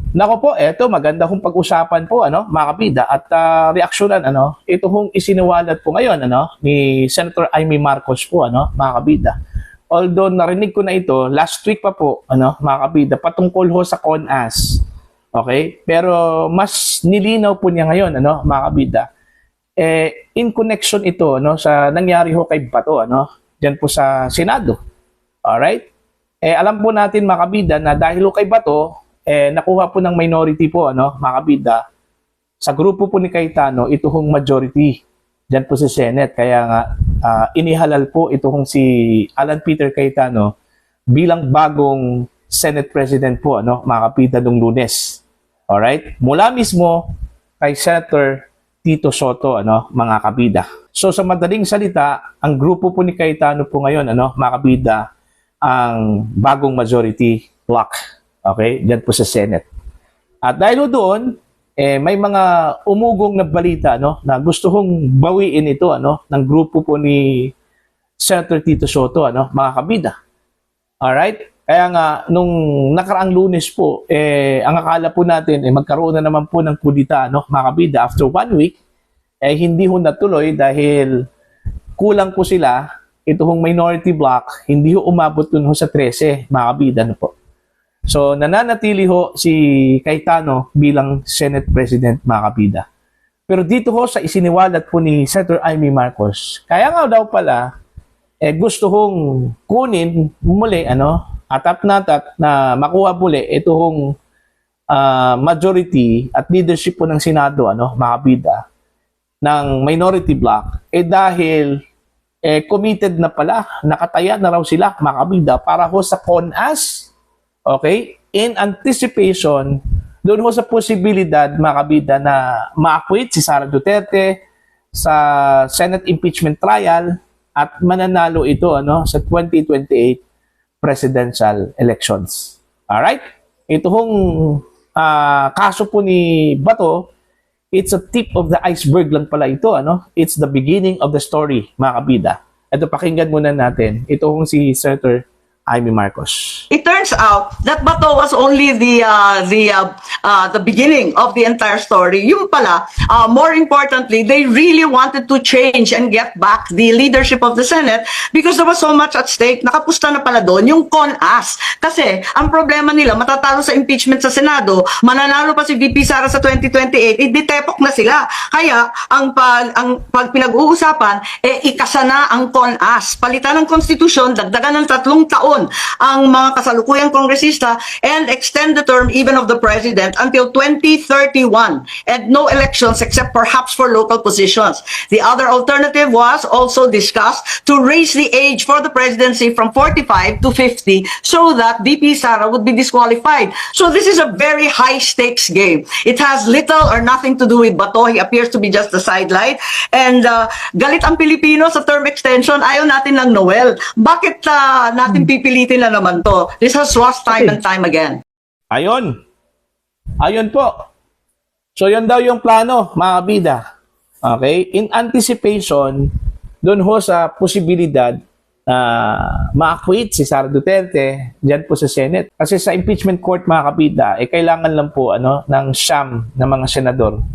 Nako po, eto maganda kong pag-usapan po mga kabida at reaksyonan ito hong isiniwalat po ngayon ni Senator Amy Marcos po mga kabida. Although narinig ko na ito last week pa po mga kabida patungkol ho sa CONAS. Okay? Pero mas nilinaw po niya ngayon mga kabida. In connection ito sa nangyari ho kay Bato diyan po sa Senado. Alright? Alam po natin mga kabida na dahil ho kay Bato nakuha po ng minority po mga kabida sa grupo po ni Cayetano ito hong majority diyan po sa Senate, kaya nga inihalal po ito hong si Alan Peter Cayetano bilang bagong Senate President po mga kabida nung Lunes. Alright, mula mismo kay Senator Tito Soto mga kabida. So sa madaling salita, ang grupo po ni Cayetano po ngayon mga kabida ang bagong majority block. Okay, diyan po sa Senate. At dahil doon, may mga umugong na balita na gusto hong bawiin ito ng grupo po ni Senator Tito Soto mga kabida. Alright? Kaya nga nung nakaraang Lunes po, ang akala po natin magkaroon na naman po ng kudita mga kabida after 1 week, hindi ho natuloy dahil kulang po sila, ito hong minority block, hindi ho umabot dun ho sa 13 mga kabida po. So, nananatili ho si Cayetano bilang Senate President mga kabida. Pero dito ho sa isiniwalat po ni Senator Amy Marcos, kaya nga daw pala, gusto hong kunin muli, atap na makuha muli ito hong majority at leadership po ng Senado, mga kabida, ng minority block, dahil committed na pala, nakataya na raw sila mga kabida para ho sa CONAS. Okay? In anticipation, doon ho sa posibilidad, mga kabida, na ma-acquit si Sara Duterte sa Senate impeachment trial at mananalo ito sa 2028 presidential elections. Alright? Ito hong kaso po ni Bato, it's a tip of the iceberg lang pala ito. It's the beginning of the story, mga kabida. Ito, pakinggan muna natin. Ito hong si Senator Amy Marcos. It turns out that Bato was only the beginning of the entire story. Yung pala, more importantly, they really wanted to change and get back the leadership of the Senate because there was so much at stake. Nakapusta na pala doon yung CONAS. Kasi ang problema nila, matatalo sa impeachment sa Senado, mananalo pa si VP Sara sa 2028, ditepok na sila. Kaya ang pag pinag-uusapan, ikasa na ang CONAS. Palitan ng konstitusyon, dagdagan ng 3 taon ang mga kasalukuyang kongresista and extend the term even of the president until 2031 and no elections except perhaps for local positions. The other alternative was also discussed to raise the age for the presidency from 45 to 50 so that VP Sara would be disqualified. So this is a very high stakes game. It has little or nothing to do with Bato. He appears to be just a sidelight. And galit ang Pilipino sa term extension. Ayaw natin ng Noel. Bakit natin pipilitin na naman to? This has lost time and time again. Ayon po. So yan daw yung plano, mga kabida. Okay? In anticipation, doon ho sa posibilidad na ma-acquit si Sara Duterte diyan po sa Senate. Kasi sa impeachment court, mga kabida, kailangan lang po ng siyam na mga senador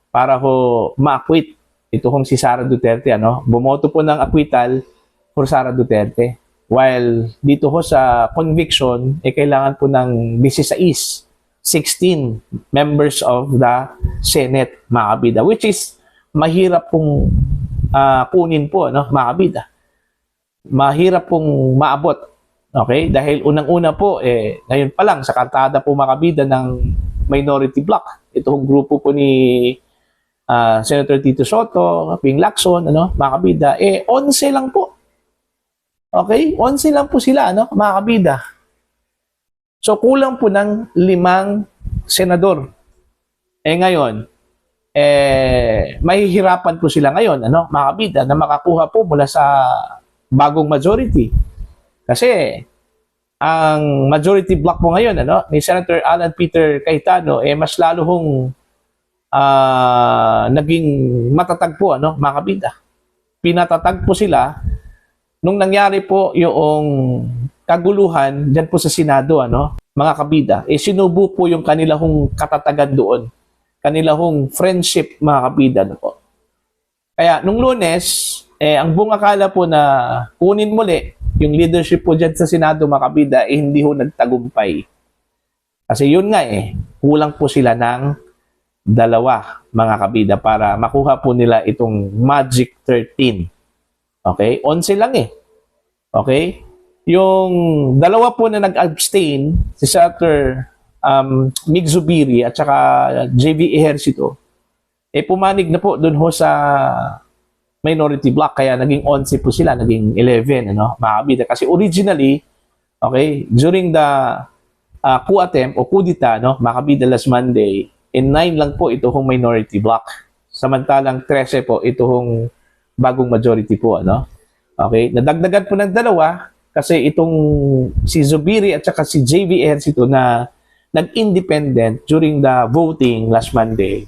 para ho ma-acquit ito hong si Sara Duterte. Bumoto po ng acquittal for Sara Duterte. While dito ho sa conviction, kailangan po ng 16 members of the Senate, mga kabida, which is mahirap pong kunin po, mga kabida. Mahirap pong maabot. Okay? Dahil unang-una po, ngayon pa lang, sa kartada po, mga kabida, ng minority block. Ito hong grupo po ni Senator Tito Soto, Ping Lacson, mga kabida, 11 lang po. Okay? 11 lang po sila, mga kabida. So, kulang po ng 5 senador. Ngayon, mahihirapan po sila ngayon, mga kabida, na makakuha po mula sa bagong majority. Kasi, ang majority block po ngayon, ni Senator Alan Peter Cayetano, mas lalo hong naging matatag po, mga kabida. Pinatatag po sila nung nangyari po yung kaguluhan dyan po sa Senado, mga kabida, sinubo po yung kanilang katatagan doon. Kanilang friendship, mga kabida. Ano po. Kaya, nung Lunes, ang buong akala po na kunin muli yung leadership po dyan sa Senado, mga kabida, hindi ho nagtagumpay. Kasi yun nga kulang po sila ng 2, mga kabida, para makuha po nila itong Magic 13. Okay? 11 lang Okay? Yung 2 po na nag-abstain, si Senator Mig Zubiri at saka JV Ejercito, pumanig na po dun ho sa minority block, kaya naging 11 po sila, naging 11, mga kabida. Kasi originally, okay, during the coup attempt o coup d'etat, mga kabida, last Monday, 9 lang po ito hong minority block. Samantalang 13 po ito hong bagong majority po, Okay, nadagdagan po ng 2 kasi itong si Zubiri at saka si JV Ejercito na nag-independent during the voting last Monday,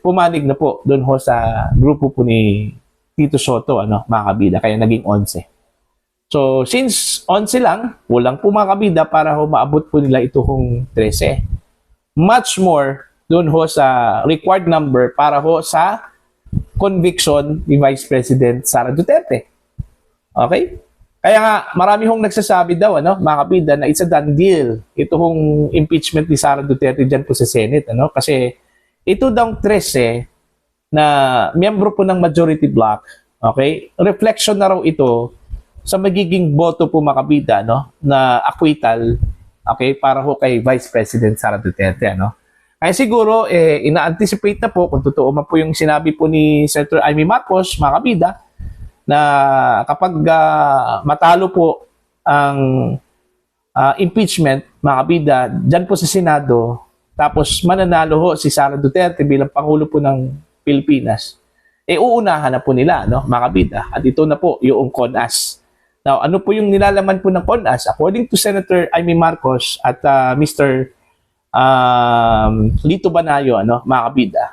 pumanig na po doon ho sa grupo po ni Tito Soto, mga kabida, kaya naging 11. So, since 11 lang, kulang po mga kabida para ho maabot po nila ito hong 13. Much more doon ho sa required number para ho sa conviction ni Vice President Sara Duterte. Okay? Kaya nga, marami hong nagsasabi daw, mga kabida, na it's a done deal. Ito hong impeachment ni Sara Duterte dyan po sa Senate, Kasi ito daw 13 na miyembro po ng majority block, okay? Reflection na raw ito sa magiging boto po, mga kabida, na acquittal, okay, para ho kay Vice President Sara Duterte, Kaya siguro, ina-anticipate na po, kung totoo man po yung sinabi po ni Senator Amy Marcos, mga kabida, na kapag matalo po ang impeachment, mga kabida, dyan po sa Senado, tapos mananalo ho si Sara Duterte bilang Pangulo po ng Pilipinas, uunahan na po nila, mga kabida. At ito na po yung CONAS. Now, ano po yung nilalaman po ng CONAS? According to Senator Amy Marcos at Mr. Lito Banayo, mga kabida,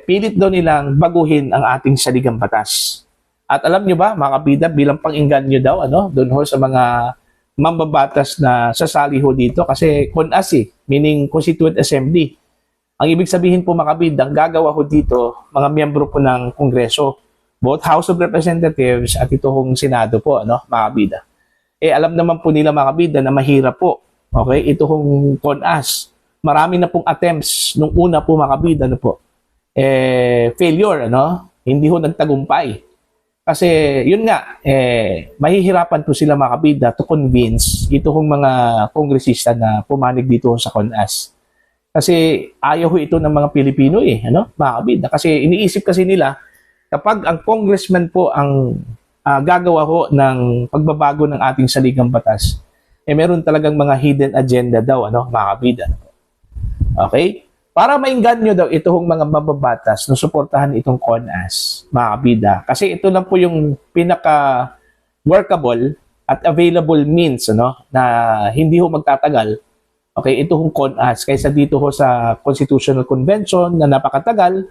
pilit daw nilang baguhin ang ating saligang batas. At alam nyo ba, mga kabida, bilang pang-inganyo daw, doon ho sa mga mambabatas na sasali ho dito, kasi CONAS meaning Constituent Assembly. Ang ibig sabihin po, mga kabida, ang gagawa ho dito, mga miyembro po ng Kongreso, both House of Representatives at ito hong Senado po, mga kabida. Alam naman po nila, mga kabida, na mahirap po, okay, ito hong CONAS. Marami na pong attempts nung una po, mga kabida, failure, hindi ho nagtagumpay. Kasi yun nga, mahihirapan po sila, mga kabida, to convince ito hong mga kongresista na pumanig dito sa CONAS. Kasi ayaw ho ito ng mga Pilipino mga kabida. Kasi iniisip kasi nila, kapag ang congressman po ang gagawa ho ng pagbabago ng ating saligang batas, meron talagang mga hidden agenda daw, mga kabida. Okay? Para maingganyo daw ito hong mga mababatas na suportahan itong CONAS, mga kabida. Kasi ito lang po yung pinaka-workable at available means, na hindi ho magtatagal. Okay, ito hong CONAS kaysa dito ho sa Constitutional Convention na napakatagal.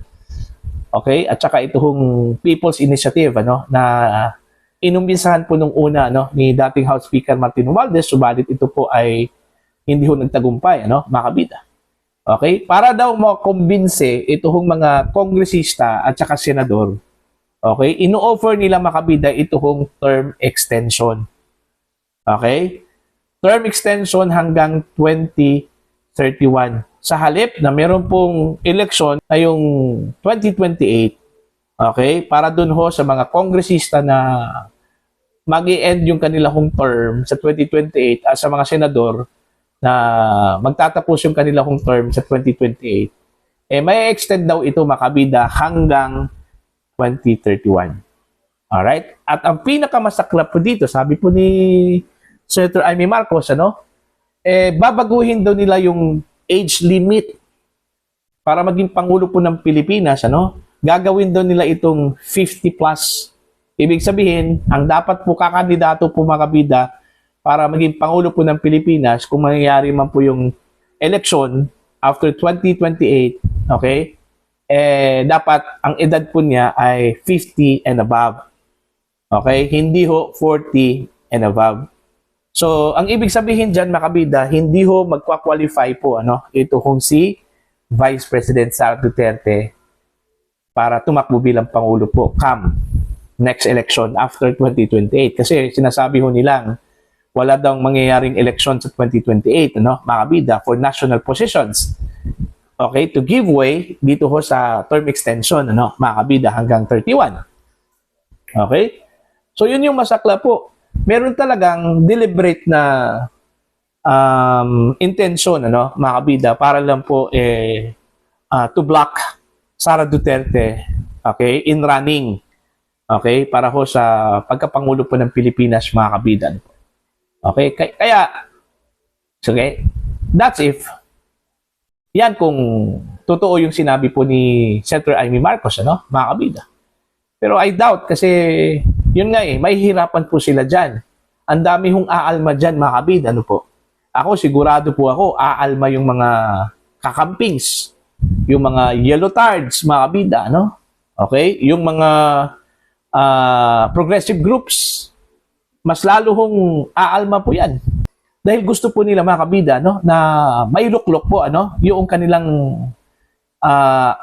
Okay, at saka ito hong People's Initiative, na inumbisahan po nung una, ni dating House Speaker Martin Romualdez, subalit ito po ay hindi ho nagtagumpay, mga kabida. Okay? Para daw makumbinse ito hong mga kongresista at saka senador, okay, ino-offer nila, mga kabida, ito hong term extension. Okay? Term extension hanggang 2031. Sa halip na meron pong election ngayong 2028, okay, para dun ho sa mga kongresista na mag-i-end yung kanilang term sa 2028 at sa mga senador na magtatapos yung kanilang term sa 2028, may extend daw ito, mga kabida, hanggang 2031. Alright? At ang pinakamasaklap po dito, sabi po ni Senator Amy Marcos, babaguhin daw nila yung age limit para maging Pangulo po ng Pilipinas, gagawin daw nila itong 50 plus. Ibig sabihin, ang dapat po kakandidato po, mga kabida, para maging Pangulo po ng Pilipinas, kung mangyayari man po yung election after 2028, okay, dapat ang edad po niya ay 50 and above. Okay? Hindi ho 40 and above. So, ang ibig sabihin dyan, mga kabida, hindi ho magkwa-qualify po, ito kung si Vice President Sara Duterte para tumakbo bilang Pangulo po come next election after 2028. Kasi sinasabi ho nilang wala daw mangyayaring election sa 2028, mga kabida, for national positions. Okay, to give way dito ho sa term extension, mga kabida, hanggang 31. Okay? So, yun yung masakla po. Meron talagang deliberate na intention, mga kabida, para lang po to block Sara Duterte, okay, in running, okay, para ho sa pagkapangulo po ng Pilipinas, mga kabida. Okay, kaya, okay, that's if, yan kung totoo yung sinabi po ni Senator Amy Marcos, mga kabida. Pero I doubt kasi, yun nga may hirapan po sila dyan. Ang dami hong aalma dyan, mga kabida, po. Ako, sigurado po ako, aalma yung mga kakampings, yung mga yellow tards, mga kabida, Okay? Yung mga progressive groups, mas lalo hong aalma po yan. Dahil gusto po nila, mga kabida, na may luklok po, yung kanilang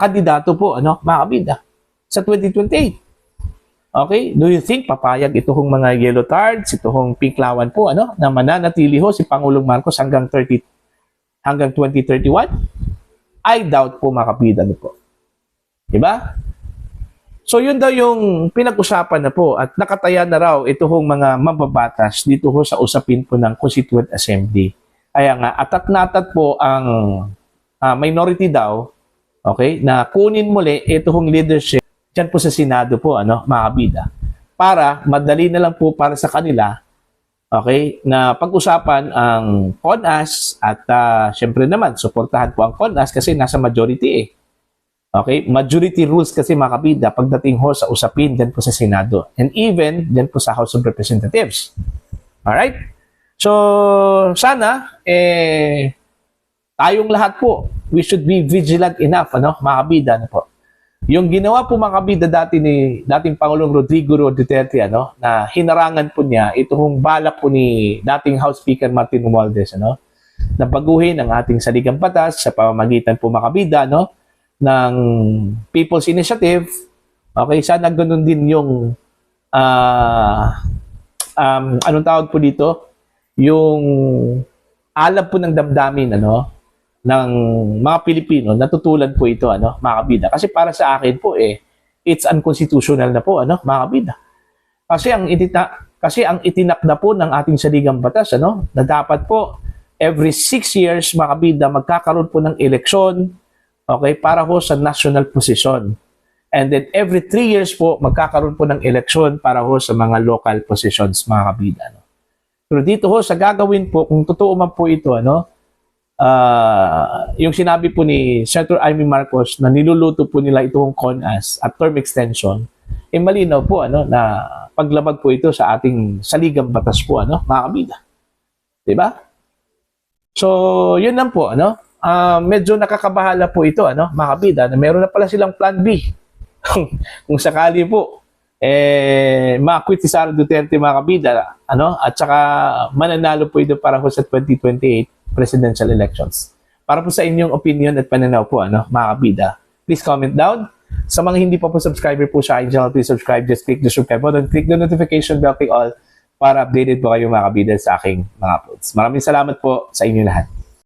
kandidato po, mga kabida, sa 2028. Okay? Do you think papayag ito hong mga yellow tards, ito hong pinklawan po, na mananatili ho si Pangulong Marcos hanggang 2031? I doubt po, mga kabida, po. Diba? So, yun daw yung pinag-usapan na po at nakataya na raw ito hong mga mababatas dito ho sa usapin po ng Constituent Assembly. Kaya nga, atat-natat po ang minority daw, okay, na kunin muli ito hong leadership dyan po sa Senado po, mga kabida, para madali na lang po para sa kanila, okay, na pag-usapan ang CONAS at syempre naman, suportahan po ang CONAS kasi nasa majority Okay, majority rules kasi, mga kabida, pagdating ho sa usapin dyan po sa Senado and even dyan po sa House of Representatives. Alright? So, sana, tayong lahat po, we should be vigilant enough, mga kabida, po. Yung ginawa po, mga kabida, dating Pangulong Rodrigo Duterte, na hinarangan po niya itong balak po ni dating House Speaker Martin Romualdez, na baguhin ang ating saligang batas sa pamamagitan po, mga kabida, ng People's Initiative. Okay, sana ganun din yung anong tawag po dito? Yung alam po ng damdamin, ng mga Pilipino, natutulan po ito, mga kabida. Kasi para sa akin po, it's unconstitutional na po, mga kabida. Kasi ang itinakda po ng ating saligang batas, na dapat po every 6 years, mga kabida, magkakaroon po ng eleksyon, okay, para ho sa national position. And then every 3 years po, magkakaroon po ng eleksyon para ho sa mga local positions, mga kabida. Pero dito ho, sa gagawin po, kung totoo man po ito, yung sinabi po ni Senator Amy Marcos na niluluto po nila itong CONAS at term extension, malinaw po, na paglabag po ito sa ating saligang batas po, mga kabida. Diba? So, yun lang po, medyo nakakabahala po ito, mga kabida, na meron na pala silang plan B. Kung sakali po, ma-quit si Sara Duterte, mga kabida, at saka mananalo po ito para po sa 2028 presidential elections. Para po sa inyong opinion at pananaw po, mga kabida, please comment down. Sa mga hindi pa po subscriber po sa aking channel, please subscribe. Just click the subscribe button, click the notification bell, click all para updated po kayo, mga kabida, sa aking mga uploads. Maraming salamat po sa inyo lahat.